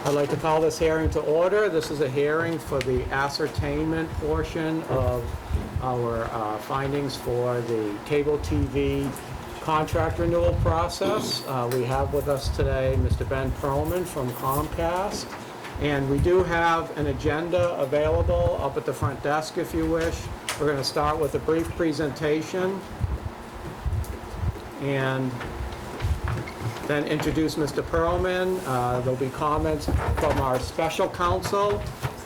I'd like to call this hearing to order. This is a hearing for the ascertainment portion of our findings for the cable TV contract renewal process. We have with us today Mr. Ben Perlman from Comcast, and we do have an agenda available up at the front desk if you wish. We're going to start with a brief presentation and then introduce Mr. Perlman. There'll be comments from our special counsel,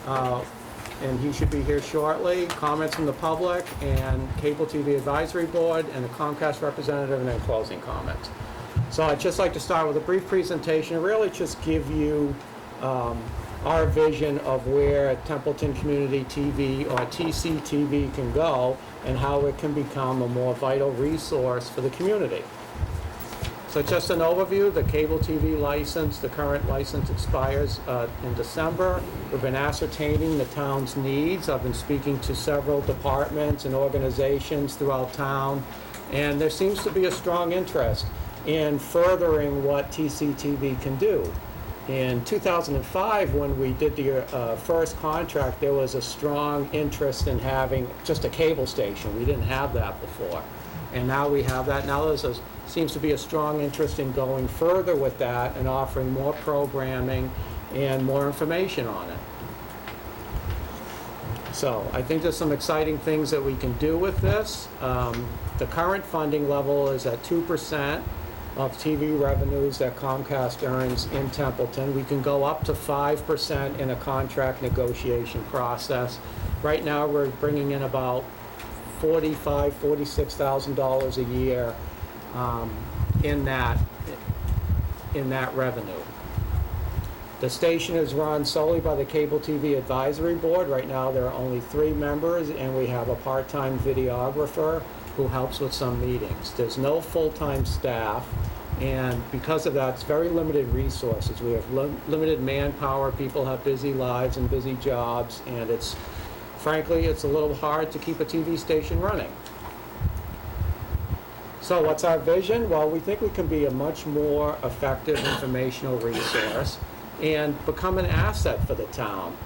and he should be here shortly. Comments from the public and Cable TV Advisory Board and the Comcast representative, and then closing comments. So I'd just like to start with a brief presentation and really just give you our vision of where Templeton Community TV or TCTV can go and how it can become a more vital resource for the community. So just an overview, the cable TV license, the current license expires in December. We've been ascertaining the town's needs. I've been speaking to several departments and organizations throughout town, and there seems to be a strong interest in furthering what TCTV can do. In 2005, when we did the first contract, there was a strong interest in having just a cable station. We didn't have that before. And now we have that. Now seems to be a strong interest in going further with that and offering more programming and more information on it. So I think there's some exciting things that we can do with this. The current funding level is at 2% of TV revenues that Comcast earns in Templeton. We can go up to 5% in a contract negotiation process. Right now we're bringing in about $45,000, $46,000 a year in that revenue. The station is run solely by the Cable TV Advisory Board. Right now there are only 3 members, and we have a part-time videographer who helps with some meetings. There's no full-time staff, and because of that, it's very limited resources. We have limited manpower. People have busy lives and busy jobs, and frankly, it's a little hard to keep a TV station running. So what's our vision? Well, we think we can be a much more effective informational resource and become an asset for the town.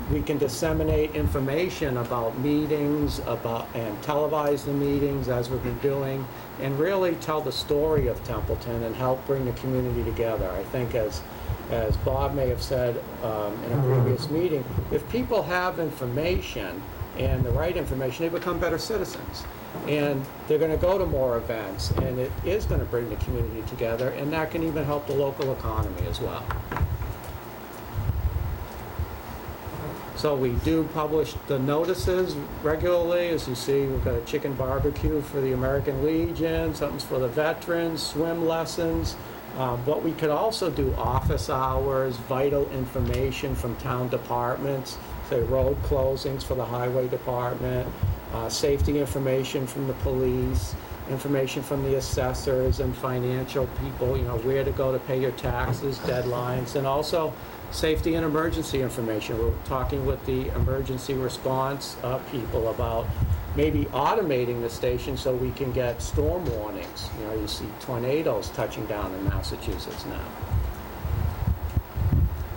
We can disseminate information about meetings, and televise the meetings as we've been doing, and really tell the story of Templeton and help bring the community together. I think as Bob may have said in a previous meeting, if people have information and the right information, they become better citizens. And they're going to go to more events, and it is going to bring the community together, and that can even help the local economy as well. So we do publish the notices regularly. As you see, we've got a chicken barbecue for the American Legion, something's for the veterans, swim lessons. But we could also do office hours, vital information from town departments, say road closings for the highway department, safety information from the police, information from the assessors and financial people, where to go to pay your taxes, deadlines, and also safety and emergency information. We're talking with the emergency response people about maybe automating the station so we can get storm warnings. You see tornadoes touching down in Massachusetts now.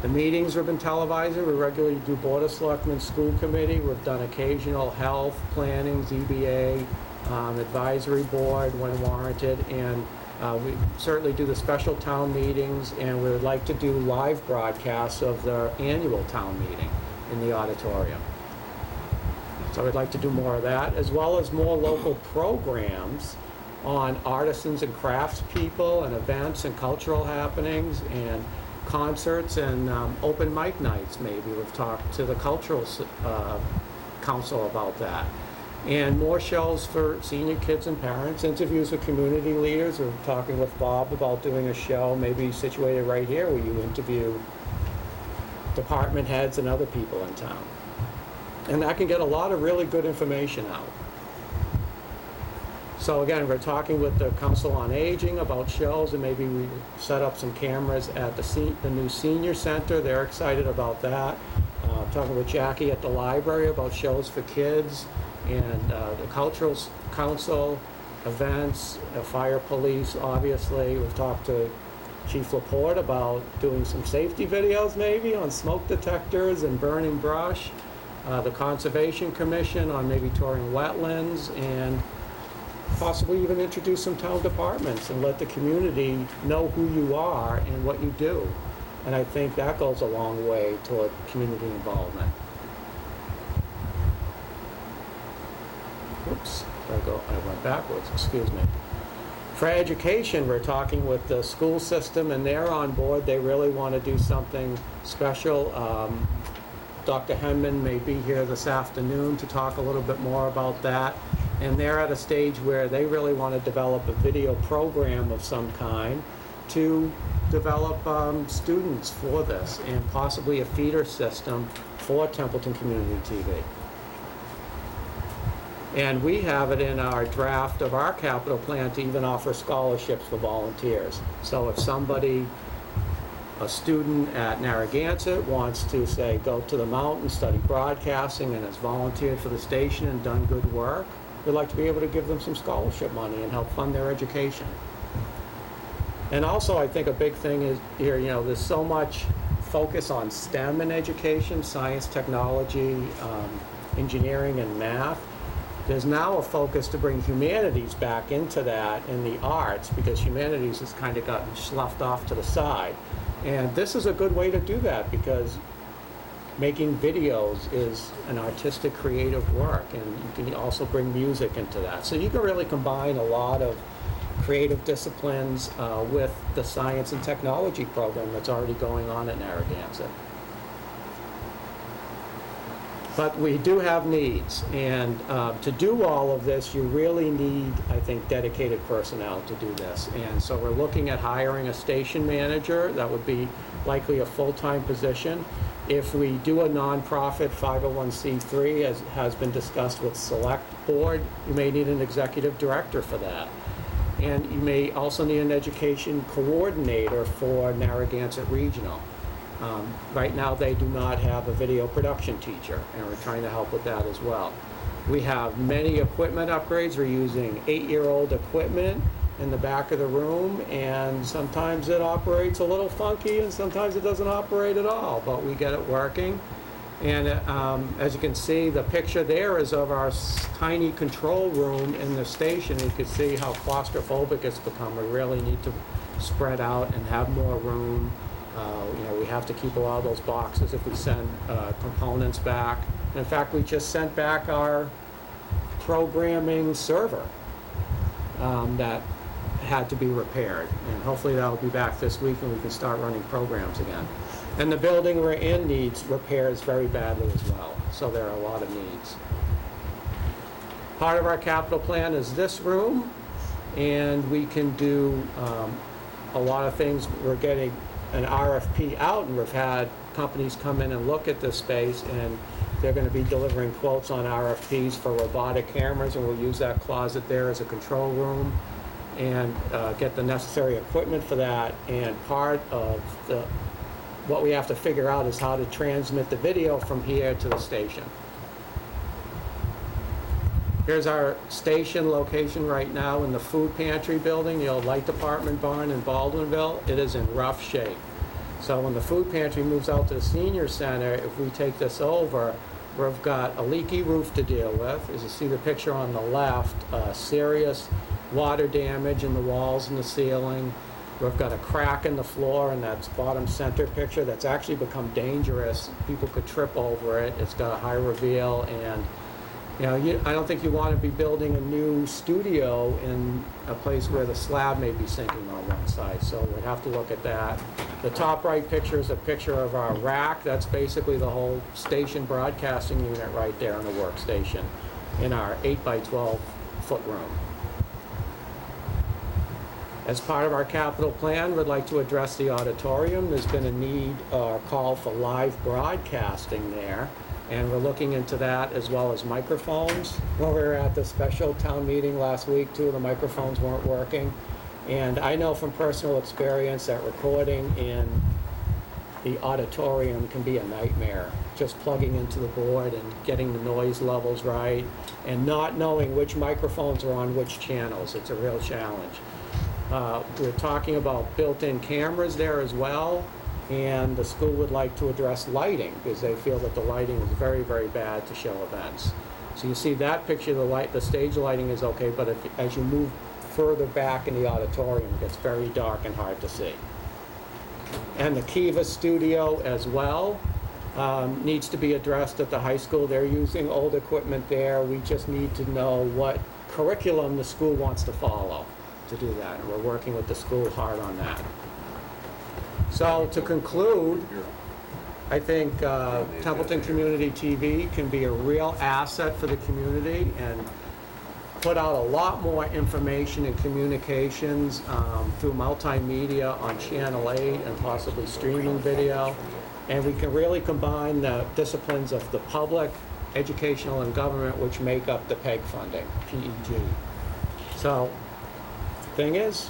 The meetings have been televised. We regularly do Board of Selectmen, School Committee. We've done occasional health, planning, ZBA, advisory board when warranted, and we certainly do the special town meetings, and we would like to do live broadcasts of the annual town meeting in the auditorium. So we'd like to do more of that, as well as more local programs on artisans and craftspeople and events and cultural happenings and concerts and open mic nights maybe. We've talked to the Cultural Council about that. And more shows for senior kids and parents, interviews with community leaders. We're talking with Bob about doing a show maybe situated right here where you interview department heads and other people in town. And that can get a lot of really good information out. So again, we're talking with the Council on Aging about shows, and maybe we set up some cameras at the new senior center. They're excited about that. Talking with Jackie at the library about shows for kids, and the Cultural Council, events, fire police, obviously. We've talked to Chief Laporte about doing some safety videos maybe on smoke detectors and burning brush, the Conservation Commission on maybe touring wetlands, and possibly even introduce some town departments and let the community know who you are and what you do. And I think that goes a long way toward community involvement. Oops, I went backwards, excuse me. For education, we're talking with the school system, and they're on board. They really want to do something special. Dr. Henman may be here this afternoon to talk a little bit more about that. And they're at a stage where they really want to develop a video program of some kind to develop students for this, and possibly a feeder system for Templeton Community TV. And we have it in our draft of our capital plan to even offer scholarships for volunteers. So if somebody, a student at Narragansett, wants to, say, go to the mountain, study broadcasting, and has volunteered for the station and done good work, we'd like to be able to give them some scholarship money and help fund their education. And also, I think a big thing is here, you know, there's so much focus on STEM in education, science, technology, engineering, and math. There's now a focus to bring humanities back into that, and the arts, because humanities has kind of gotten sloughed off to the side. And this is a good way to do that, because making videos is an artistic, creative work, and you can also bring music into that. So you can really combine a lot of creative disciplines with the science and technology program that's already going on at Narragansett. But we do have needs, and to do all of this, you really need, I think, dedicated personnel to do this. And so we're looking at hiring a station manager. That would be likely a full-time position. If we do a nonprofit 501c3, as has been discussed with Select Board, you may need an executive director for that. And you may also need an education coordinator for Narragansett Regional. Right now, they do not have a video production teacher, and we're trying to help with that as well. We have many equipment upgrades. We're using 8-year-old equipment in the back of the room, and sometimes it operates a little funky, and sometimes it doesn't operate at all, but we get it working. And as you can see, the picture there is of our tiny control room in the station. You can see how claustrophobic it's become. We really need to spread out and have more room. You know, we have to keep a lot of those boxes if we send components back. And in fact, we just sent back our programming server that had to be repaired. And hopefully that'll be back this week and we can start running programs again. And the building we're in needs repairs very badly as well. So there are a lot of needs. Part of our capital plan is this room, and we can do a lot of things. We're getting an RFP out, and we've had companies come in and look at this space, and they're going to be delivering quotes on RFPs for robotic cameras, and we'll use that closet there as a control room and get the necessary equipment for that. And part of what we have to figure out is how to transmit the video from here to the station. Here's our station location right now in the food pantry building, the old light department barn in Baldwinville. It is in rough shape. So when the food pantry moves out to the senior center, if we take this over, we've got a leaky roof to deal with. As you see the picture on the left, serious water damage in the walls and the ceiling. We've got a crack in the floor in that bottom center picture that's actually become dangerous. People could trip over it. It's got a high reveal, and you know, I don't think you want to be building a new studio in a place where the slab may be sinking on one side, so we'd have to look at that. The top right picture is a picture of our rack. That's basically the whole station broadcasting unit right there on the workstation in our 8x12 foot room. As part of our capital plan, we'd like to address the auditorium. There's been a need, call for live broadcasting there, and we're looking into that as well as microphones. When we were at the special town meeting last week, 2 of the microphones weren't working. And I know from personal experience that recording in the auditorium can be a nightmare. Just plugging into the board and getting the noise levels right and not knowing which microphones are on which channels. It's a real challenge. We're talking about built-in cameras there as well, and the school would like to address lighting because they feel that the lighting is very, very bad to show events. So you see that picture, the stage lighting is okay, but as you move further back in the auditorium, it gets very dark and hard to see. And the Kiva studio as well needs to be addressed at the high school. They're using old equipment there. We just need to know what curriculum the school wants to follow to do that, and we're working with the school hard on that. So to conclude, I think Templeton Community TV can be a real asset for the community and put out a lot more information and communications through multimedia on Channel 8 and possibly streaming video. And we can really combine the disciplines of the public, educational, and government, which make up the PEG funding, PEG. So, thing is,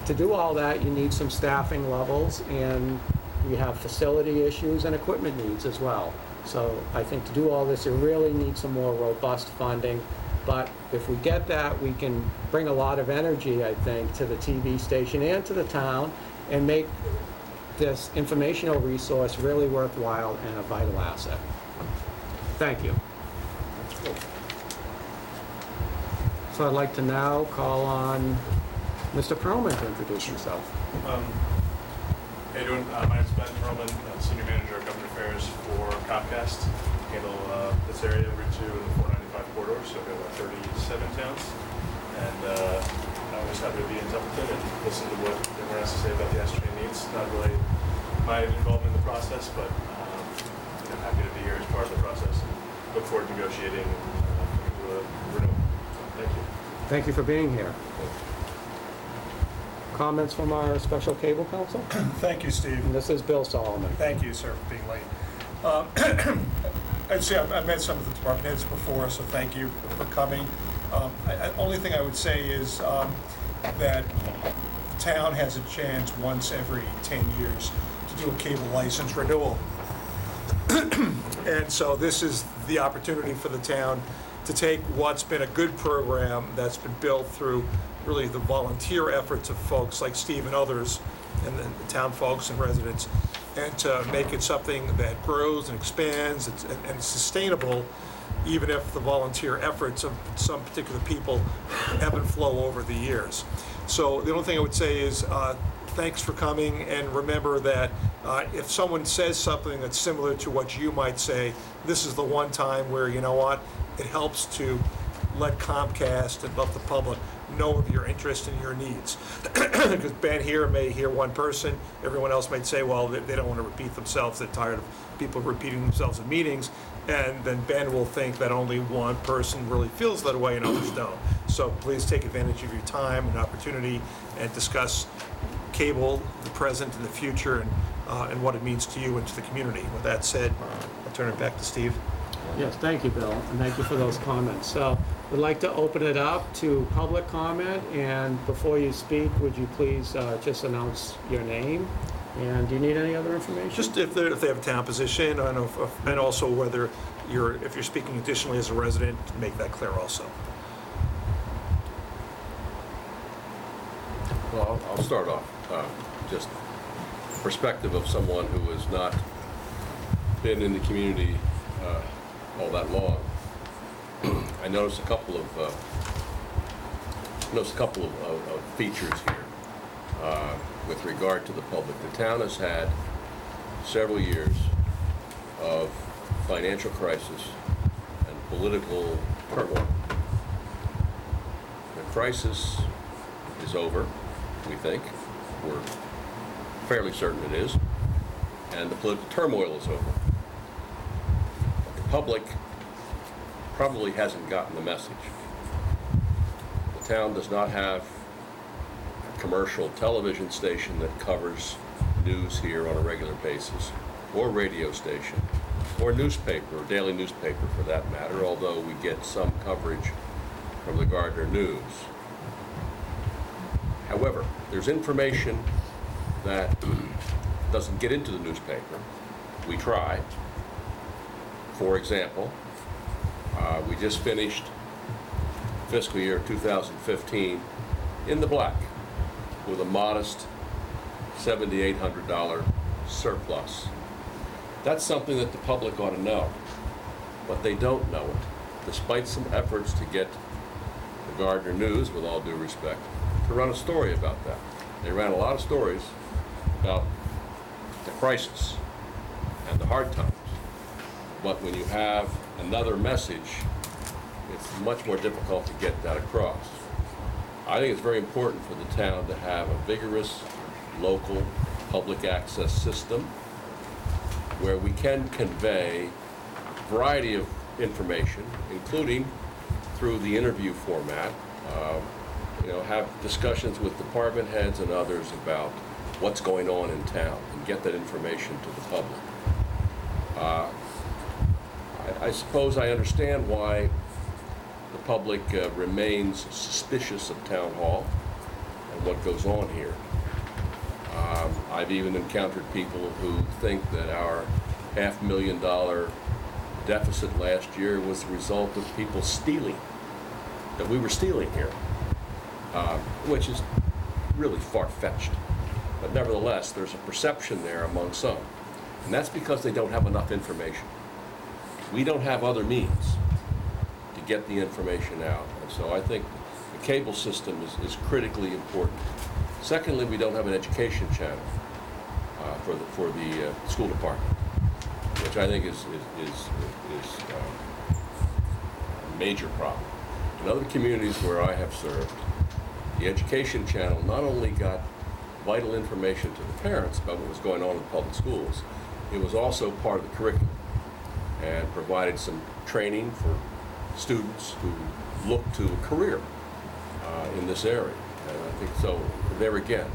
to do all that, you need some staffing levels, and we have facility issues and equipment needs as well. So I think to do all this, you really need some more robust funding. But if we get that, we can bring a lot of energy, I think, to the TV station and to the town and make this informational resource really worthwhile and a vital asset. Thank you. So I'd like to now call on Mr. Perlman to introduce himself. How you doing? My name's Ben Perlman, Senior Manager of Government Affairs for Comcast. Handle this area, Route 2 and the 495 corridor, so we have about 37 towns. And I'm just happy to be in Templeton and listen to what everyone has to say about the S-Train needs. Not really my involvement in the process, but I'm happy to be here as part of the process. And look forward to negotiating and coming to a renewal. Thank you. Thank you for being here. Comments from our special cable counsel? Thank you, Steve. And this is Bill Solomon. Thank you, sir, for being late. I'd say I've met some of the department heads before, so thank you for coming. Only thing I would say is that the town has a chance once every 10 years to do a cable license renewal. And so this is the opportunity for the town to take what's been a good program that's been built through really the volunteer efforts of folks like Steve and others, and then the town folks and residents, and to make it something that grows and expands and is sustainable, even if the volunteer efforts of some particular people ebb and flow over the years. So the only thing I would say is thanks for coming, and remember that if someone says something that's similar to what you might say, this is the one time where, you know what, it helps to let Comcast and let the public know of your interest and your needs. Because Ben here may hear one person, everyone else might say, well, they don't want to repeat themselves, they're tired of people repeating themselves in meetings, and then Ben will think that only one person really feels that way and others don't. So please take advantage of your time and opportunity and discuss cable, the present and the future, and what it means to you and to the community. With that said, I'll turn it back to Steve. Yes, thank you, Bill, and thank you for those comments. So we'd like to open it up to public comment, and before you speak, would you please just announce your name? And do you need any other information? Just if they have a town position, and also whether if you're speaking additionally as a resident, make that clear also. Well, I'll start off. Just perspective of someone who has not been in the community all that long. I noticed a couple of features here with regard to the public. The town has had several years of financial crisis and political turmoil. The crisis is over, we think. We're fairly certain it is. And the political turmoil is over. But the public probably hasn't gotten the message. The town does not have a commercial television station that covers news here on a regular basis, or radio station, or newspaper, or daily newspaper for that matter, although we get some coverage from the Gardner News. However, there's information that doesn't get into the newspaper. We try. For example, we just finished fiscal year 2015 in the black. with a modest $7,800 surplus. That's something that the public ought to know, but they don't know it, despite some efforts to get the Gardner News, with all due respect, to run a story about that. They ran a lot of stories about the crisis and the hard times, but when you have another message, it's much more difficult to get that across. I think it's very important for the town to have a vigorous local public access system where we can convey a variety of information, including through the interview format, have discussions with department heads and others about what's going on in town and get that information to the public. I suppose I understand why the public remains suspicious of town hall and what goes on here. I've even encountered people who think that our $500,000 deficit last year was the result of people stealing, that we were stealing here, which is really far-fetched. But nevertheless, there's a perception there among some, and that's because they don't have enough information. We don't have other means to get the information out, and so I think the cable system is critically important. Secondly, we don't have an education channel for the school department, which I think is a major problem. In other communities where I have served, the education channel not only got vital information to the parents about what was going on in public schools, it was also part of the curriculum and provided some training for students who look to a career in this area. And I think so, there again,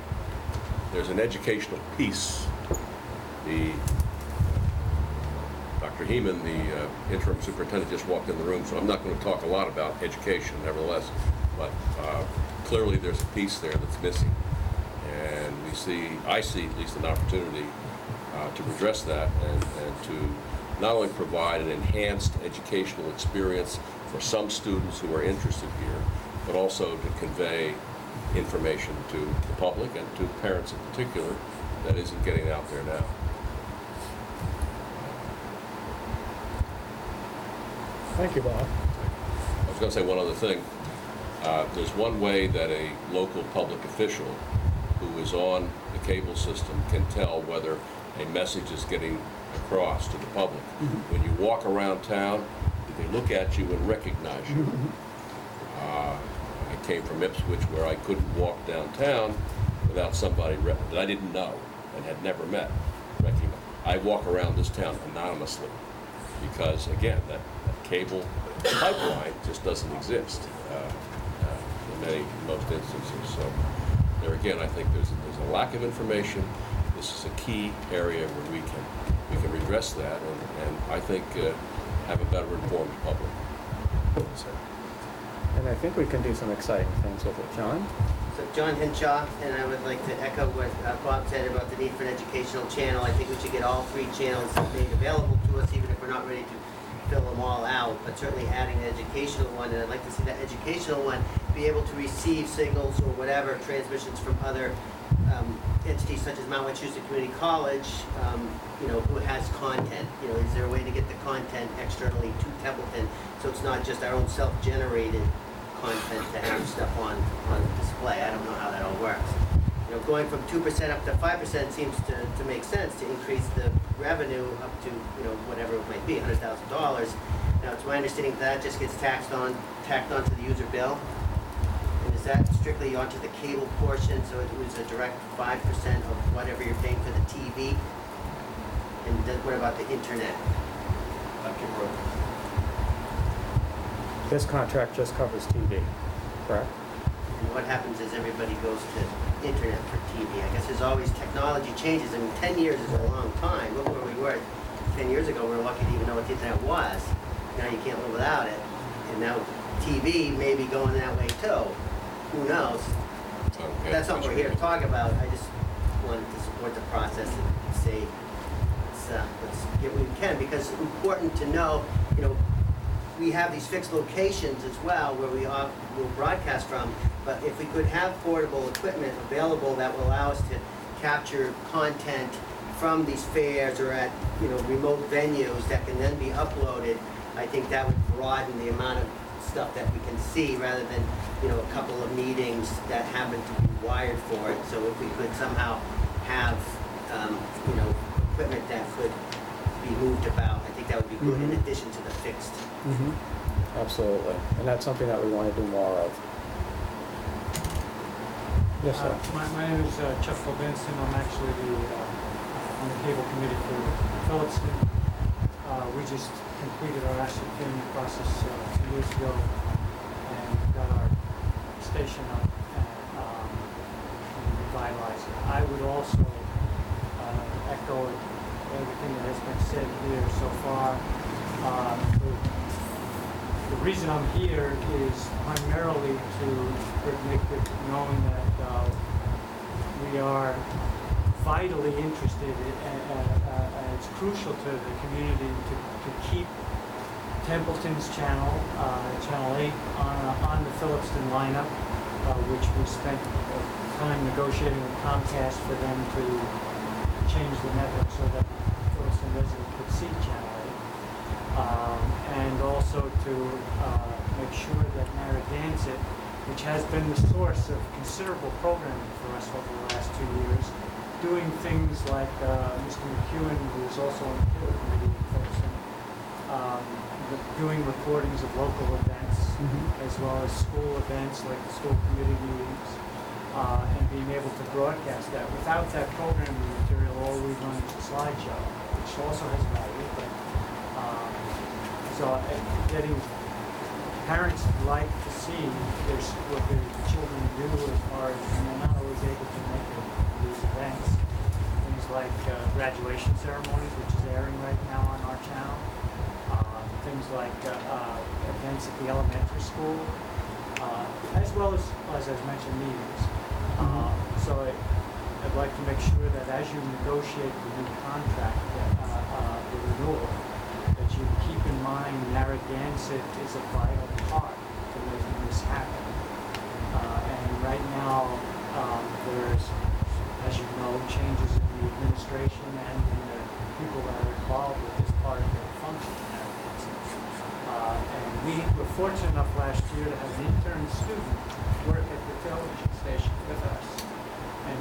there's an educational piece. Dr. Heeman, the interim superintendent, just walked in the room, so I'm not going to talk a lot about education, nevertheless, but clearly there's a piece there that's missing. And I see at least an opportunity to redress that and to not only provide an enhanced educational experience for some students who are interested here, but also to convey information to the public and to parents in particular that isn't getting out there now. Thank you, Bob. I was going to say one other thing. There's one way that a local public official who is on the cable system can tell whether a message is getting across to the public. Mm-hmm. When you walk around town, they look at you and recognize you. I came from Ipswich, where I couldn't walk downtown without somebody that I didn't know and had never met recognize. I walk around this town anonymously because, again, that cable pipeline just doesn't exist in most instances. So there again, I think there's a lack of information. This is a key area where we can redress that and I think have a better informed public. And I think we can do some exciting things with it. John? So John Henshaw, and I would like to echo what Bob said about the need for an educational channel. I think we should get all 3 channels made available to us, even if we're not ready to fill them all out, but certainly adding an educational one, and I'd like to see that educational one be able to receive signals or whatever, transmissions from other entities such as Mount Wachusett Community College, who has content. Is there a way to get the content externally to Templeton so it's not just our own self-generated content to have stuff on display? I don't know how that all works. Going from 2% up to 5% seems to make sense to increase the revenue up to, whatever it might be, $100,000. Now, it's my understanding that just gets tacked onto the user bill. And is that strictly onto the cable portion, so it was a direct 5% of whatever you're paying for the TV? And what about the internet? This contract just covers TV, correct? And what happens is everybody goes to internet for TV. I guess there's always technology changes. 10 years is a long time. Look where we were 10 years ago. We were lucky to even know what the internet was. Now you can't live without it. And now TV may be going that way too. Who knows? Okay. That's not what we're here to talk about. I just wanted to support the process and say, let's get what we can, because it's important to know, we have these fixed locations as well where we will broadcast from, But if we could have portable equipment available that will allow us to capture content from these fairs or at, remote venues that can then be uploaded, I think that would broaden the amount of stuff that we can see rather than, a couple of meetings that happen to be wired for it. So if we could somehow have, equipment that could be moved about, I think that would be good in addition to the fixed. Absolutely. And that's something that we want to do more of. Yes, sir. My name is Chuck Benson. I'm actually on the cable committee for Phillipston. We just completed our asset payment process 2 years ago and got our station up and revitalized it. I would also echo everything that has been said here so far. The reason I'm here is primarily to make it known that we are vitally interested and it's crucial to the community to keep Templeton's channel, Channel 8, on the Phillipston lineup, which we spent time negotiating with Comcast for them to change the network so that Phillipston residents could see Channel 8. And also to make sure that Narragansett, which has been the source of considerable programming for us over the last 2 years, doing things like Mr. McEwen, who is also on the cable committee in Phillipston, doing recordings of local events, as well as school events like the school committee meetings, and being able to broadcast that. Without that programming material, all we run is a slideshow, which also has value, but so getting parents like to see what their children do as far as, and they're not always able to make it to these events. Things like graduation ceremonies, which is airing right now on our channel. Things like events at the elementary school, as well as I mentioned, meetings. So I'd like to make sure that as you negotiate the new contract, the renewal, that you keep in mind Narragansett is a vital part to making this happen. And right now, there's, as you know, changes in the administration and in the people that are involved with this part of their function in Narragansett. And we were fortunate enough last year to have an intern student work at the television station with us. And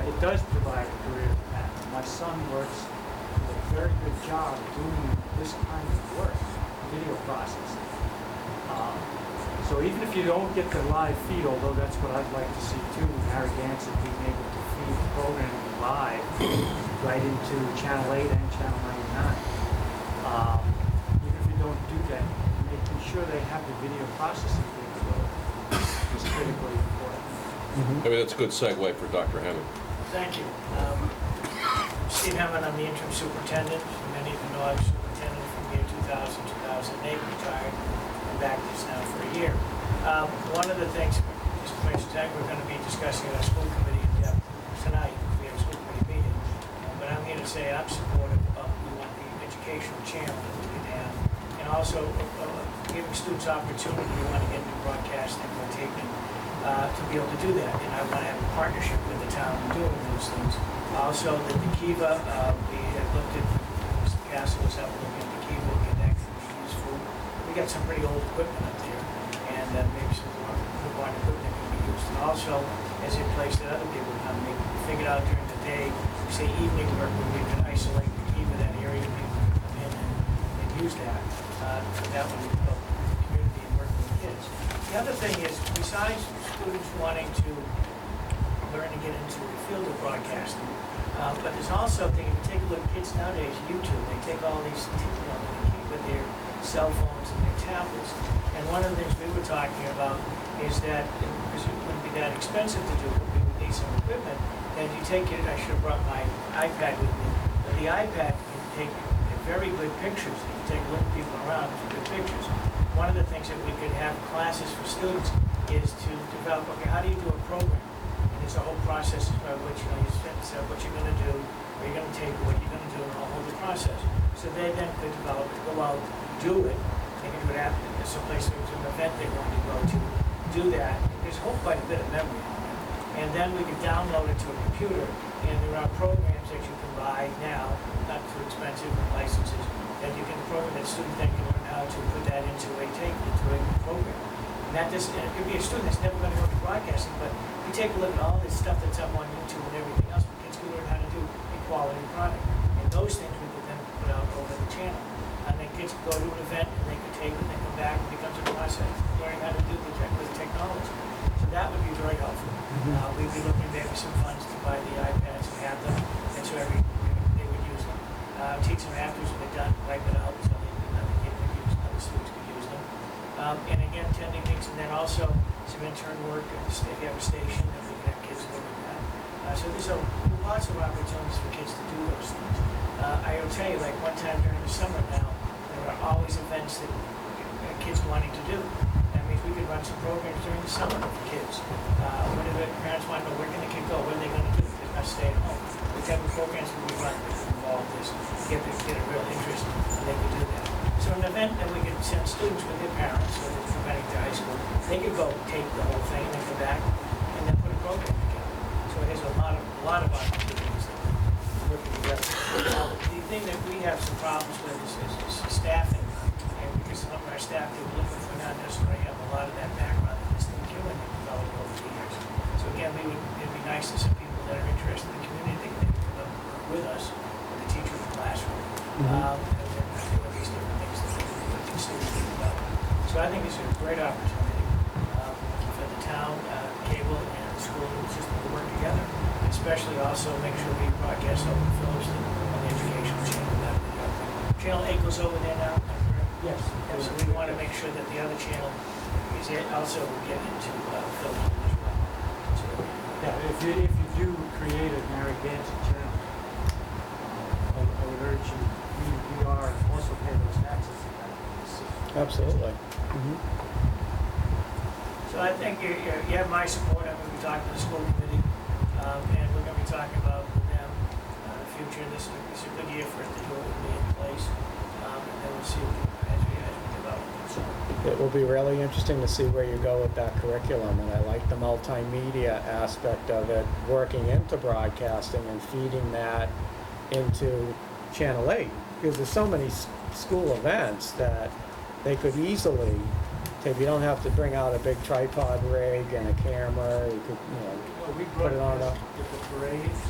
it does provide a career path. My son works a very good job doing this kind of work, video processing. So even if you don't get the live feed, although that's what I'd like to see too, Narragansett being able to feed the programming live right into Channel 8 and Channel 99. Even if you don't do that, making sure they have the video processing capability is critically important. I mean, that's a good segue for Dr. Hammond. Thank you. Steve Hammond, I'm the interim superintendent. Many of you know I was superintendent from year 2000, 2008, retired, and back this now for a year. One of the things, Mr. President, we're going to be discussing at our school committee in depth tonight. We have a school committee meeting. But I'm here to say I'm supportive of we want the educational channel to be down. And also giving students opportunity, we want to get into broadcasting or taping to be able to do that. And I want to have a partnership with the town in doing those things. Also, the Kiva, we have looked at, Mr. Castle was out looking at the Kiva Connect, useful. We got some pretty old equipment up there, and maybe some good modern equipment can be used. And also, as a place that other people come, we figured out during the day, we say evening work, where we can isolate the Kiva, that area, people can come in and use that. That would help the community and work with kids. The other thing is, besides students wanting to learn to get into the field of broadcasting, but there's also, if you take a look at kids nowadays, YouTube, they take all these, they keep with their cell phones and their tablets. And one of the things we were talking about is that, because it wouldn't be that expensive to do, we would need some equipment, that you take it, I should have brought my iPad with me, but the iPad can take very good pictures. You can take a look at people around for good pictures. One of the things that we could have classes for students is to develop, okay, how do you do a program? It's a whole process by which you set what you're going to do, where you're going to take, what you're going to do, and all the process. So they then could develop it, go out, do it. They can do it after someplace, there's an event they're going to go to, do that, there's a whole quite a bit of memory on it. And then we can download it to a computer, and there are programs that you can buy now, not too expensive licenses, that you can program that student then can learn how to put that into a program. And that does, and it could be a student that's never going to go to broadcasting, but you take a look at all this stuff that's up on YouTube and everything else, kids can learn how to do a quality product. And those things we could then put out over the channel. And then kids can go to an event and they can take it and they come back and it becomes a process, learning how to do with technology. So that would be very helpful. We'd be looking maybe some funds to buy the iPads and have them, and so they would use them. Teach them afterwards when they're done, wipe it out so they can use them, other students can use them. And again, attending things, and then also some intern work if you have a station that we can have kids doing that. So there's lots of opportunities for kids to do those things. I will tell you, like one time during the summer now, there are always events that kids wanting to do. That means we could run some programs during the summer for kids. Whenever parents want to know where can the kid go, what are they going to do? They're not stay at home. The type of programs that we run that involve this, get a real interest, and they can do that. So an event that we could send students with their parents, so they're coming to high school, they could go take the whole thing and then come back and then put a program together. So there's a lot of opportunities that we're working together. The thing that we have some problems with is staffing, and because some of our staff that we're looking for not necessarily have a lot of that background in this thing that we've developed over the years. So again, it'd be nice to see people that are interested in the community that can come work with us, with the teacher in the classroom. And then do these different things that we can put these students to develop. So I think it's a great opportunity for the town, cable, and the school system to work together, especially also make sure we broadcast over Phillips on the educational channel. Channel 8 goes over there now, correct? Yes. And so we want to make sure that the other channel is also get into Phillips as well. So, Yeah, if you do create a Narragansett channel, I would urge you, we are also pay those taxes to that. Absolutely. So I think you have my support. I'm going to be talking to the school committee, and we're going to be talking about with them the future. This is a good year for us to do it and be in place, and then we'll see as we develop. So, It will be really interesting to see where you go with that curriculum, and I like the multimedia aspect of it, working into broadcasting and feeding that into Channel 8, because there's so many school events that they could easily take. You don't have to bring out a big tripod rig and a camera. You could, Well, we put it on broadcast the parades,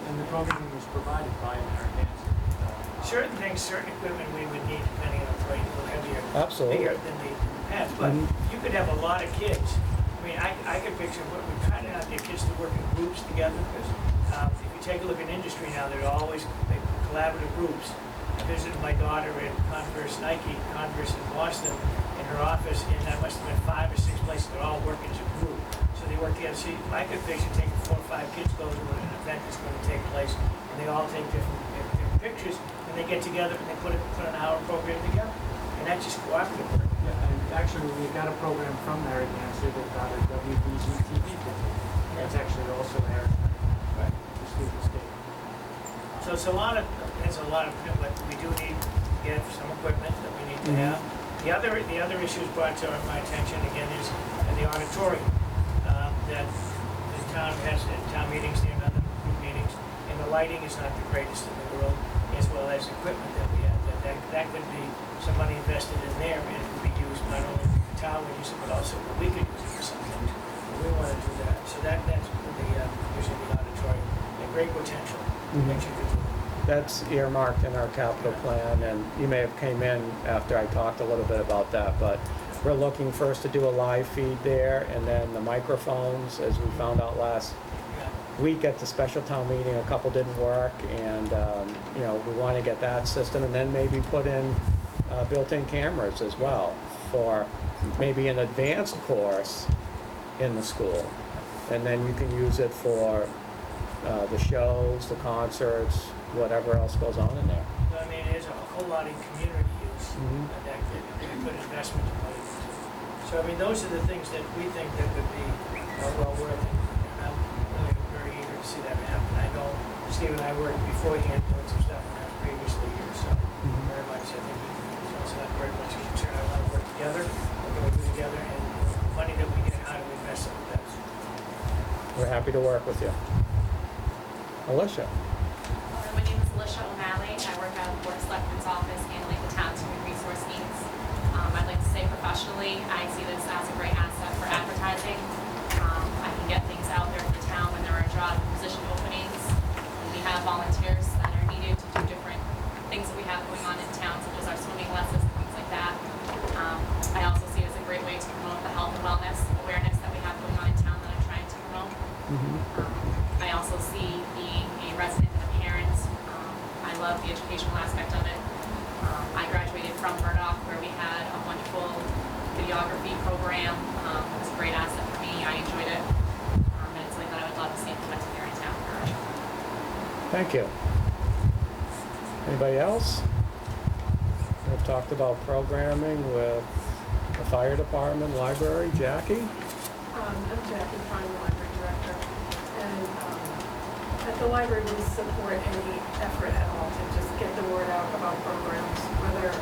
and the programming was provided by Narragansett. certain things, certain equipment we would need depending on the plane, a little heavier, Absolutely. bigger than the pants. But you could have a lot of kids. I mean, I could picture we're trying to not get kids to work in groups together, because if you take a look at industry now, there are always collaborative groups. I visited my daughter at Nike Converse in Boston, in her office, and that must have been 5 or 6 places. They're all working as a group. So they work together. See, I could picture taking 4 or 5 kids go to an event that's going to take place, and they all take different pictures, and they get together and they put an hour program together. And that's just cooperative work. Yeah, and actually, we got a program from Narragansett that got a WBZ TV program. That's actually also aired Right. the students get. So it's a lot of, but we do need to get some equipment that we need to have. The other issues brought to my attention again is the auditorium that the town has at town meetings, the other group meetings, and the lighting is not the greatest in the world, as well as equipment that we have. That could be some money invested in there, and it could be used not only the town would use it, but also we could use it for something. We want to do that. So that's usually the auditorium. A great potential that you could do. That's earmarked in our capital plan, and you may have came in after I talked a little bit about that, but we're looking first to do a live feed there, and then the microphones, as we found out last week at the special town meeting, a couple didn't work, and we want to get that system, and then maybe put in built-in cameras as well for maybe an advanced course in the school, and then you can use it for the shows, the concerts, whatever else goes on in there. I mean, there's a whole lot of community use that could be a good investment to put into. So, I mean, those are the things that we think that could be well worth it. And I'm really very eager to see that happen. I know Steve and I worked beforehand doing some stuff when I was previously here, so very much I think it's not very much a concern. I want to work together, we're going to do together, and the money that we get, how do we We're happy to work with you. Alicia? My name is Alicia O'Malley. I work out of the Board of Selectmen's office handling the town's human resource needs. I'd like to say professionally, I see this as a great asset for advertising. I can get things out there in the town when there are job position openings. We have volunteers that are needed to do different things that we have going on in town, such as our swimming lessons and things like that. I also see it as a great way to promote the health and wellness awareness that we have going on in town that I'm trying to promote. I also see being a resident and a parent, I love the educational aspect of it. I graduated from Murdoch where we had a wonderful videography program. It was a great asset for me. I enjoyed it. And it's something that I would love to see implemented here in town. Thank you. Anybody else? We've talked about programming with the fire department, library. Jackie? I'm Jackie Fine, the library director, and at the library we support any effort at all to just get the word out about programs, whether it's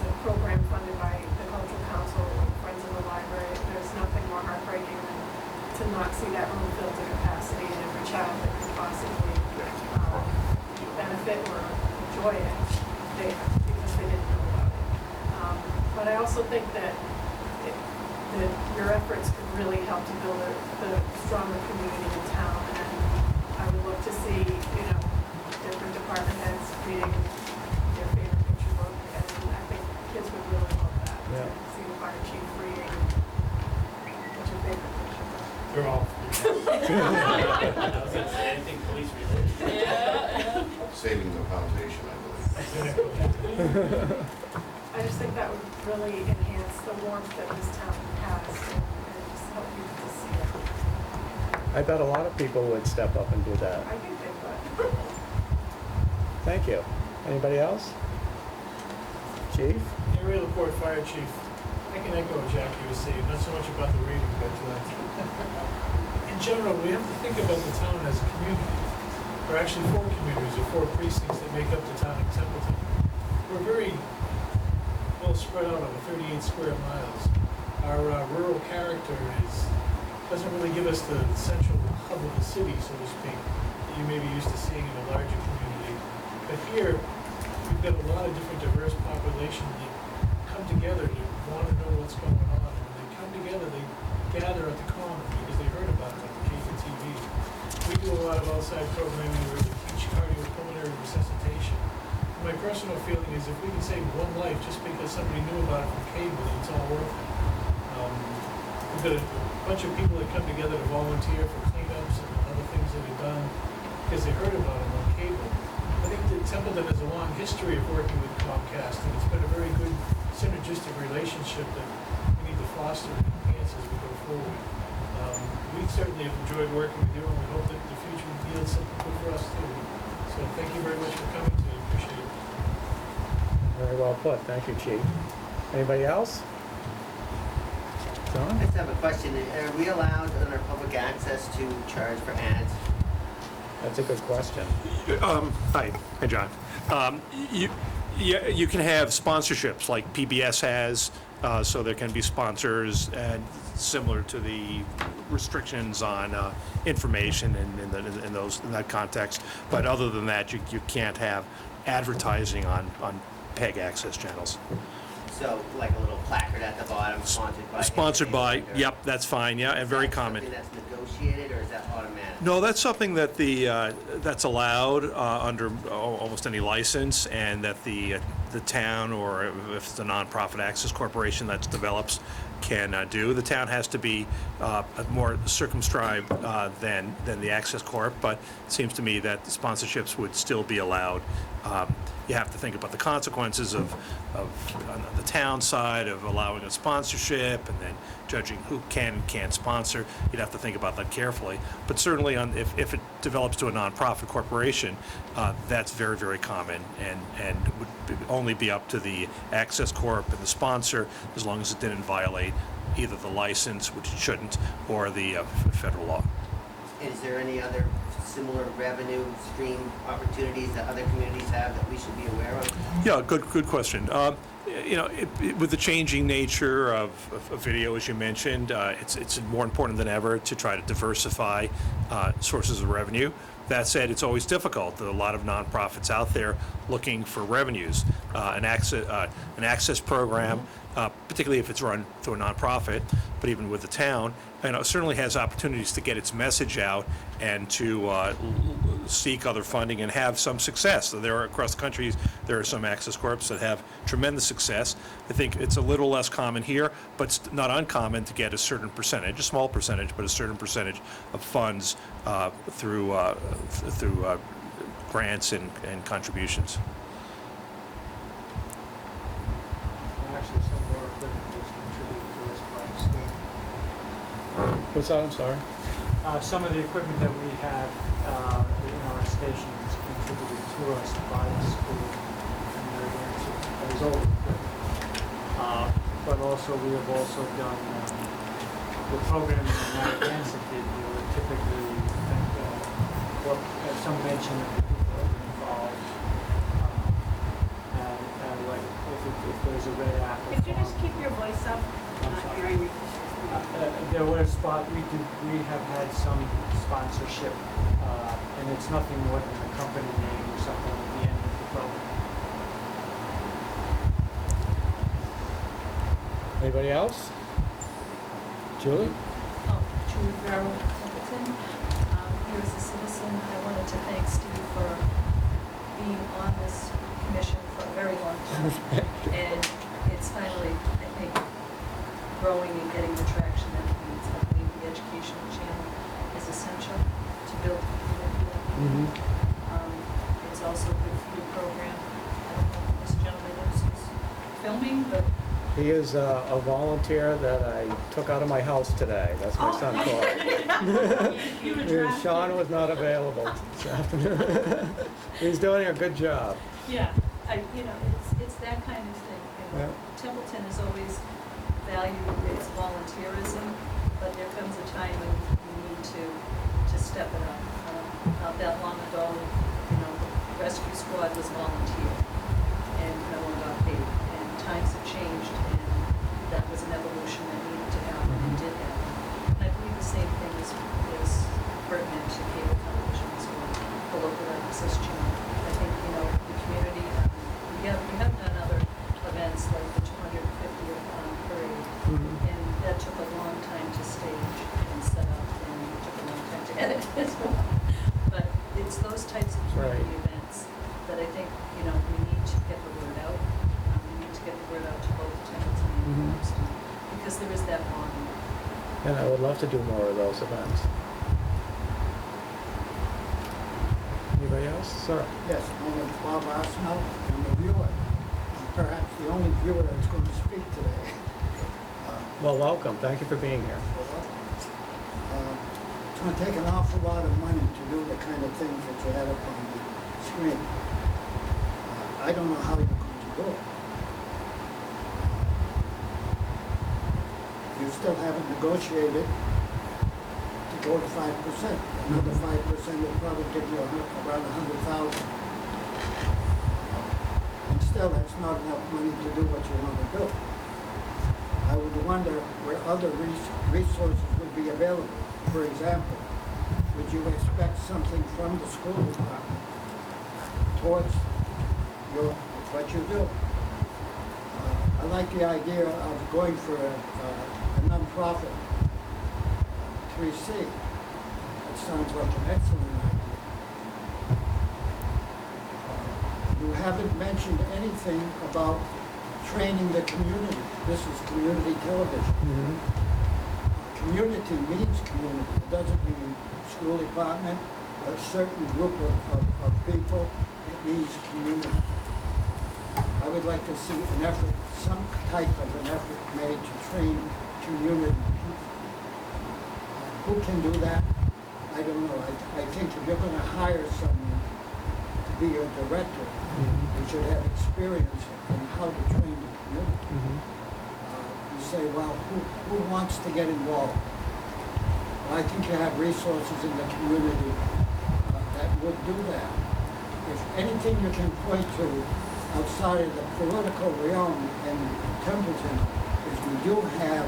a program funded by the Cultural Council or Friends of the Library. There's nothing more heartbreaking than to not see that room filled to capacity and every child that could possibly benefit or enjoy it there because they didn't know about it. But I also think that your efforts could really help to build a stronger community in town, and I would love to see, different department heads reading their favorite picture book, and I think kids would really love that. Yeah. To see the fire chief reading what's your favorite picture book. They're all. I was gonna say anything police related. Saving the foundation, I believe. I just think that would really enhance the warmth that this town has and just help you to see it. I bet a lot of people would step up and do that. I think they would. Thank you. Anybody else? Chief? Area Laporte Fire Chief, I can echo what Jackie was saying, not so much about the reading, but in general, we have to think about the town as a community. There are actually 4 communities or 4 precincts that make up the town of Templeton. We're very well spread out over 38 square miles. Our rural character doesn't really give us the central hub of the city, so to speak, that you may be used to seeing in a larger community. But here, we've got a lot of different diverse population that come together to want to know what's going on. And when they come together, they gather at the common because they heard about it on the cable TV. We do a lot of outside programming where we teach cardiopulmonary resuscitation. My personal feeling is if we can save one life just because somebody knew about it from cable, then it's all worth it. We've got a bunch of people that come together to volunteer for cleanups and other things that are done because they heard about them on cable. I think that Templeton has a long history of working with Comcast, and it's been a very good synergistic relationship that we need to foster and enhance as we go forward. We certainly have enjoyed working with you, and we hope that the future yields something good for us too. So thank you very much for coming today. Appreciate it. Very well put. Thank you, Chief. Anybody else? I John? just have a question. Are we allowed under public access to charge for ads? That's a good question. Hi, John. You can have sponsorships like PBS has, so there can be sponsors and similar to the restrictions on information in that context. But other than that, you can't have advertising on PEG access channels. So like a little placard at the bottom, sponsored by. Sponsored by, or- yep, that's fine, yeah, and very Is that common. something that's negotiated, or is that automatic? No, that's something that that's allowed under almost any license, and that the town, or if it's a nonprofit access corporation that develops, can do. The town has to be more circumscribed than the access corp, but it seems to me that the sponsorships would still be allowed. You have to think about the consequences of on the town side of allowing a sponsorship and then judging who can and can't sponsor. You'd have to think about that carefully. But certainly if it develops to a nonprofit corporation, that's very, very common and would only be up to the access corp and the sponsor as long as it didn't violate either the license, which it shouldn't, or the federal law. Is there any other similar revenue stream opportunities that other communities have that we should be aware of? Yeah, good question. with the changing nature of video, as you mentioned, it's more important than ever to try to diversify sources of revenue. That said, it's always difficult. There are a lot of nonprofits out there looking for revenues. An access program, particularly if it's run through a nonprofit, but even with the town, certainly has opportunities to get its message out and to seek other funding and have some success. So there are, across the country, there are some access corps that have tremendous success. I think it's a little less common here, but it's not uncommon to get a certain percentage, a small percentage, but a certain percentage of funds through grants and contributions. Actually, some more equipment was contributed to us by the state. What's that? I'm sorry. Some of the equipment that we have in our station is contributed to us by the school, and that is old equipment. But also, we have also done the program in Narragansett did. We were typically, some mention of the people that were involved, and like if there's a red apple. Could you just keep your voice up? I'm not hearing you. There were we have had some sponsorship, and it's nothing more than the company name or something at the end of the program. Anybody else? Julie? Julie Farrell, Templeton. Here as a citizen, I wanted to thank Steve for being on this commission for a very long time. And it's finally, I think, growing and getting the traction that it needs. I believe the educational channel is essential to build a community like we need. It's also a good food program. I don't know if this gentleman is filming, but He is a volunteer that I took out of my house today. That's my son, Corey. Sean was not available this afternoon. He's doing a good job. yeah, it's that kind of thing. Yeah. Templeton has always valued its volunteerism, but there comes a time when you need to step it up. Not that long ago, the rescue squad was volunteer, and no one got paid. And times have changed, and that was an evolution that needed to happen and did happen. And I believe the same thing is pertinent to cable television as well, the local access channel. I think, the community, we have done other events like the 250th parade, and that took a long time to stage and set up, and it took a long time to edit as well. But it's those types of community events that I think, we need to get the word out. We need to get the word out to both Templeton and Boston, because there is that bonding. And I would love to do more of those events. Anybody else? Sir? Yes, my name is Bob Arsenault. I'm a viewer. I'm perhaps the only viewer that's going to speak today. Well, welcome. Thank you for being here. It's going to take an awful lot of money to do the kind of things that you had up on the screen. I don't know how you're going to do it. You still haven't negotiated to go to 5%. Another 5% will probably give you around 100,000. And still, that's not enough money to do what you want to do. I would wonder where other resources would be available. For example, would you expect something from the school department towards what you do? I like the idea of going for a non-profit 3C. That sounds like an excellent idea. You haven't mentioned anything about training the community. This is community television. Community means community. It doesn't mean school department, a certain group of people. It means community. I would like to see an effort, some type of an effort made to train community people. Who can do that? I don't know. I think if you're going to hire someone to be your director, you should have experience in how to train the community. You say, well, who wants to get involved? Well, I think you have resources in the community that would do that. If anything you can point to outside of the political realm in Templeton is we do have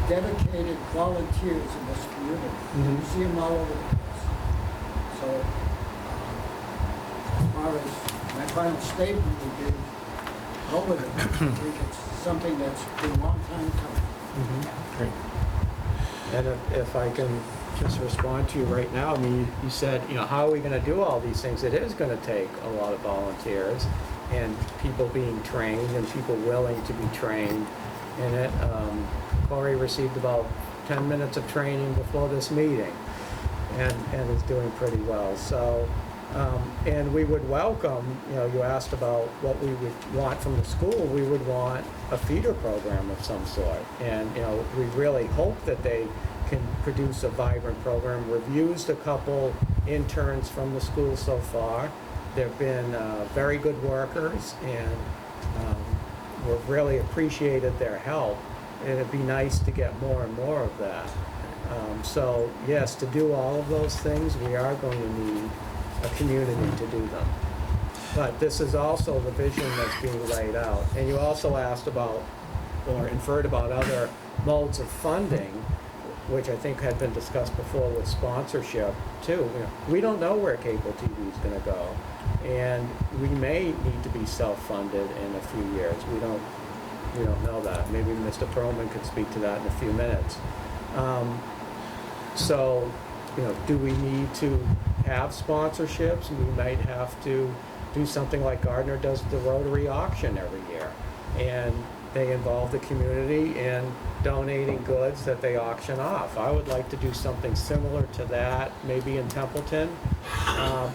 dedicated volunteers in this community. You see them all over the place. So, as far as my final statement would be, go with it. I think it's something that's been a long time coming. Great. And if I can just respond to you right now, I mean, you said, how are we gonna do all these things? It is gonna take a lot of volunteers and people being trained and people willing to be trained in it. Corey received about 10 minutes of training before this meeting and is doing pretty well. So, and we would welcome, you asked about what we would want from the school. We would want a feeder program of some sort. And, we really hope that they can produce a vibrant program. We've used a couple interns from the school so far. They've been very good workers, and we've really appreciated their help. And it'd be nice to get more and more of that. So yes, to do all of those things, we are going to need a community to do them. But this is also the vision that's being laid out. And you also asked about, or inferred about, other modes of funding, which I think had been discussed before with sponsorship too. We don't know where cable TV is going to go, and we may need to be self-funded in a few years. We don't know that. Maybe Mr. Perlman could speak to that in a few minutes. So, do we need to have sponsorships? We might have to do something like Gardner does the Rotary auction every year, and they involve the community in donating goods that they auction off. I would like to do something similar to that, maybe in Templeton,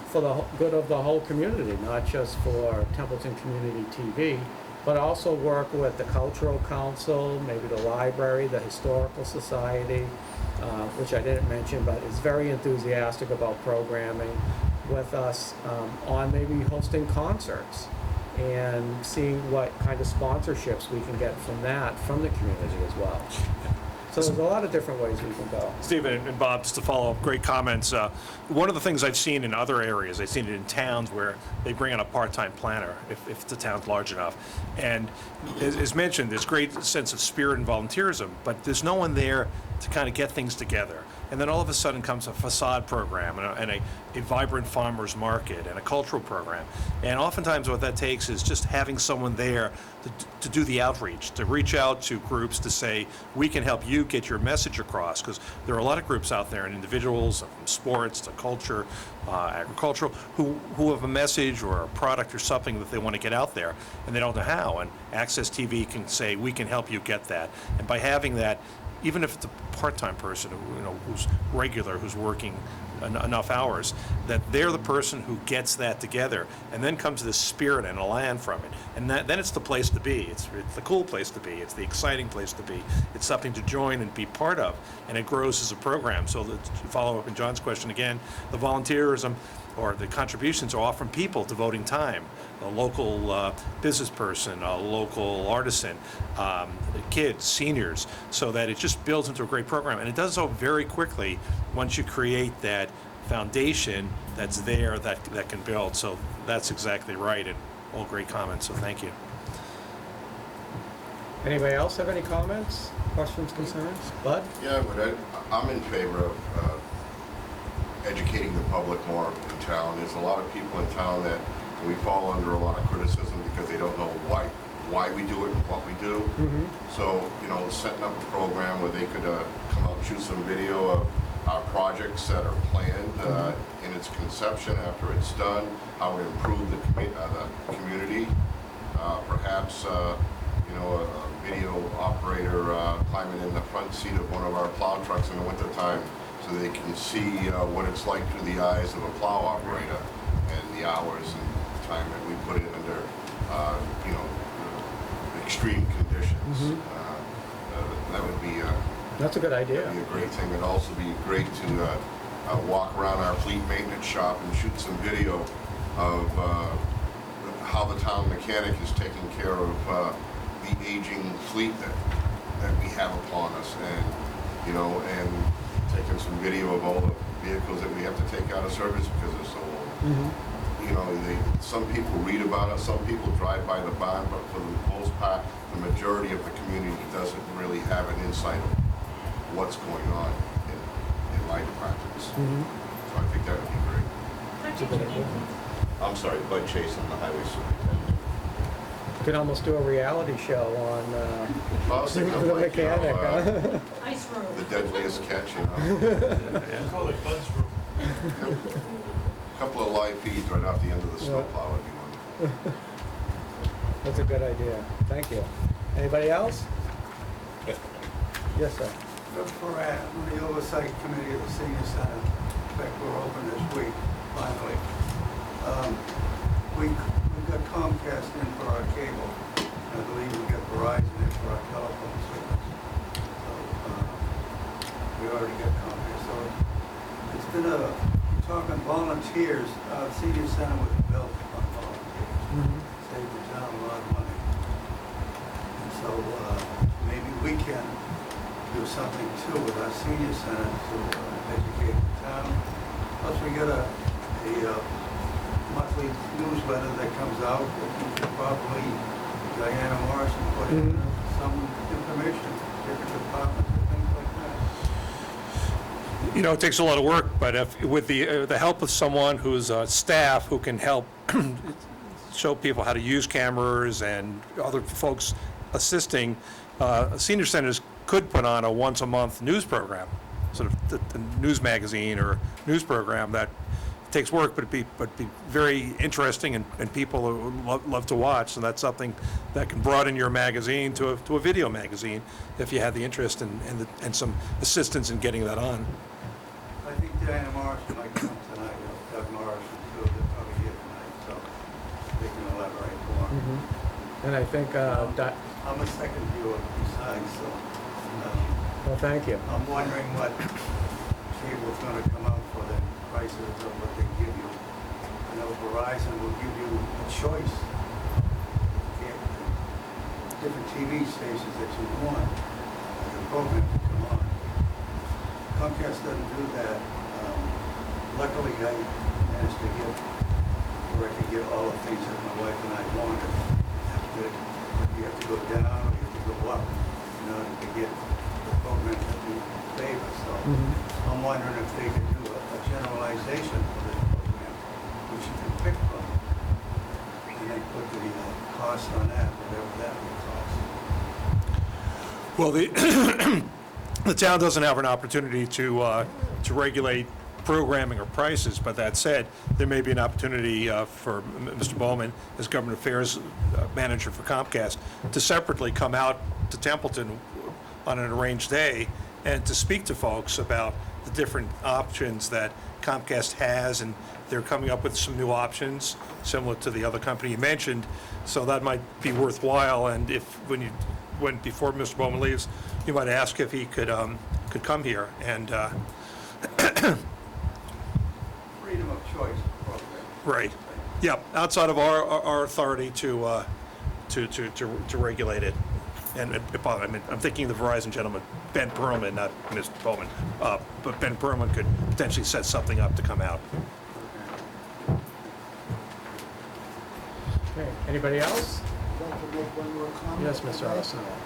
for the good of the whole community, not just for Templeton Community TV, but also work with the Cultural Council, maybe the library, the Historical Society, which I didn't mention, but is very enthusiastic about programming with us on maybe hosting concerts and seeing what kind of sponsorships we can get from that, from the community as well. So there's a lot of different ways we can go. Stephen and Bob, just to follow up, great comments. One of the things I've seen in other areas, I've seen it in towns where they bring in a part-time planner if the town's large enough. And as mentioned, there's great sense of spirit and volunteerism, but there's no one there to kind of get things together. And then all of a sudden comes a facade program and a vibrant farmer's market and a cultural program. And oftentimes what that takes is just having someone there to do the outreach, to reach out to groups to say, we can help you get your message across. Because there are a lot of groups out there, and individuals, from sports to culture, agricultural, who have a message or a product or something that they want to get out there, and they don't know how. And Access TV can say, we can help you get that. And by having that, even if it's a part-time person who's regular, who's working enough hours, that they're the person who gets that together, and then comes this spirit and a land from it. And then it's the place to be. It's the cool place to be. It's the exciting place to be. It's something to join and be part of, and it grows as a program. So to follow up on John's question again, the volunteerism or the contributions are all from people devoting time. A local business person, a local artisan, kids, seniors, so that it just builds into a great program. And it does so very quickly once you create that foundation that's there that can build. So that's exactly right, and all great comments, so thank you. Anybody else have any comments, questions, concerns? Bud? Yeah, but I'm in favor of educating the public more in town. There's a lot of people in town that we fall under a lot of criticism because they don't know why we do it and what we do. So, setting up a program where they could come out and shoot some video of our projects that are planned in its conception after it's done, how to improve the community. Perhaps, a video operator climbing in the front seat of one of our plow trucks in the wintertime so they can see what it's like through the eyes of a plow operator and the hours and time that we put in under, extreme conditions. That would be That's a good idea. that'd be a great thing. It'd also be great to walk around our fleet maintenance shop and shoot some video of how the town mechanic is taking care of the aging fleet that we have upon us, and and taking some video of all the vehicles that we have to take out of service because they're so old. We you know, some people read about it, some people drive by the barn, but for the most part, the majority of the community doesn't really have an insight of what's going on in my departments. So I think that would be great. I'm sorry, Bud Chase, I'm the highway superintendent. You could almost do a reality show on I was thinking of the like, you know, mechanic, huh? Ice room. the deadliest catch, you know. Call it Bud's Room. A couple of live feeds right off the end of the snowplow would be wonderful. That's a good idea. Thank you. Anybody else? Yes, sir. For the Oversight Committee of the Senior Center, in fact, we're open this week, finally. We've got Comcast in for our cable. I believe we got Verizon in for our telephone service. So, we already got Comcast. So it's been talking volunteers, Senior Center was built on volunteers. Saved the town a lot of money. And so maybe we can do something too with our senior center to educate the town. Plus we got a monthly newsletter that comes out that we could probably, Diana Morrison put in some information, different departments and things like that. You know, it takes a lot of work, but if, with the help of someone who's staff who can help show people how to use cameras and other folks assisting, senior centers could put on a once-a-month news program, sort of the news magazine or news program that takes work, but be very interesting and people love to watch. And that's something that can broaden your magazine to a video magazine if you have the interest and some assistance in getting that on. I think Diana Morrison might come tonight, Doug Morrison too, they're probably here tonight, so they can elaborate more. And I think, I'm a second viewer besides, so. well, thank you. I'm wondering what cable's gonna come out for the prices of what they give you. I know Verizon will give you a choice of different TV stations that you want, the program to come on. Comcast doesn't do that. Luckily, I managed to get where I could get all the things that my wife and I wanted. You have to go down, or you have to go up in order to get the program that you favor. So I'm wondering if they could do a generalization of this program, which you can pick from, and then put the cost on that, whatever that would cost. Well, the town doesn't have an opportunity to regulate programming or prices, but that said, there may be an opportunity for Mr. Bowman, as Government Affairs Manager for Comcast, to separately come out to Templeton on an arranged day and to speak to folks about the different options that Comcast has, and they're coming up with some new options similar to the other company you mentioned, so that might be worthwhile. And if before Mr. Bowman leaves, you might ask if he could come here and Freedom of choice program. right, yeah, outside of our authority to regulate it. And I mean, I'm thinking the Verizon gentleman, Ben Perlman, not Mr. Bowman, but Ben Perlman could potentially set something up to come out. Okay, anybody else? I'd like to make one more comment. Yes, Mr. Arsenault.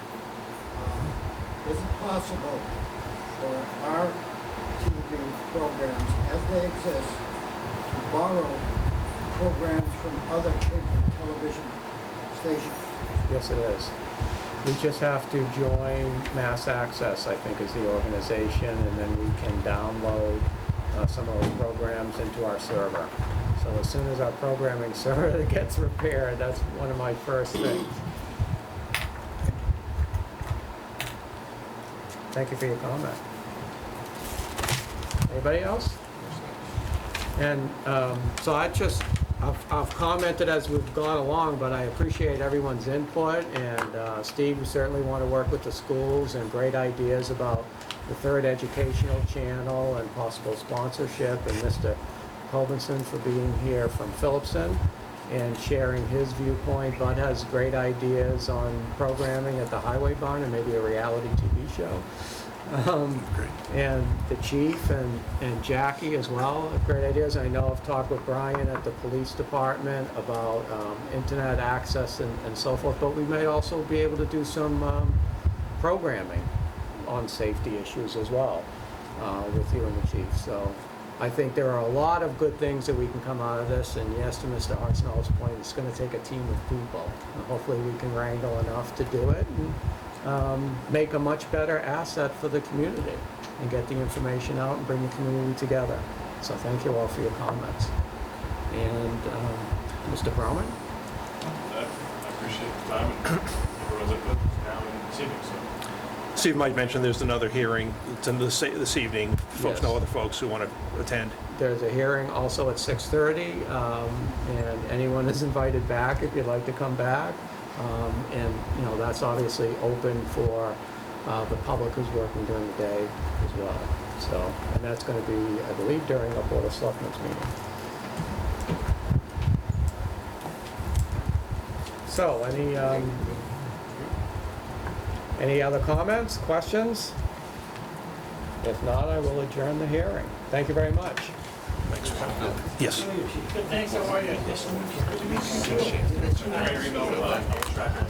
Is it possible for our TV programs, as they exist, to borrow programs from other cable television stations? Yes, it is. We just have to join Mass Access, I think is the organization, and then we can download some of those programs into our server. So as soon as our programming server gets repaired, that's one of my first things. Thank you for your comment. Anybody else? And so I've commented as we've gone along, but I appreciate everyone's input, and Steve, we certainly want to work with the schools and great ideas about the third educational channel and possible sponsorship, and Mr. Colvinson for being here from Phillipson and sharing his viewpoint. Bud has great ideas on programming at the Highway Barn and maybe a reality TV show. And the chief and Jackie as well have great ideas. I know I've talked with Brian at the police department about internet access and so forth, but we may also be able to do some programming on safety issues as well with you and the chief. So I think there are a lot of good things that we can come out of this, and yes, to Mr. Arsenault's point, it's going to take a team of people. And hopefully we can wrangle enough to do it and make a much better asset for the community and get the information out and bring the community together. So thank you all for your comments. And Mr. Broman? I appreciate the time and everyone's input now and this evening, so. Steve might mention there's another hearing this evening. Folks Yes. know other folks who want to attend. There's a hearing also at 6:30, and anyone is invited back if you'd like to come back. And, you know, that's obviously open for the public who's working during the day as well. So, and that's going to be, I believe, during a Board of Selectmen's meeting. So, any other comments, questions? If not, I will adjourn the hearing. Thank you very much. Yes. Good, thanks, how are you? Nice to meet you. Good to meet you.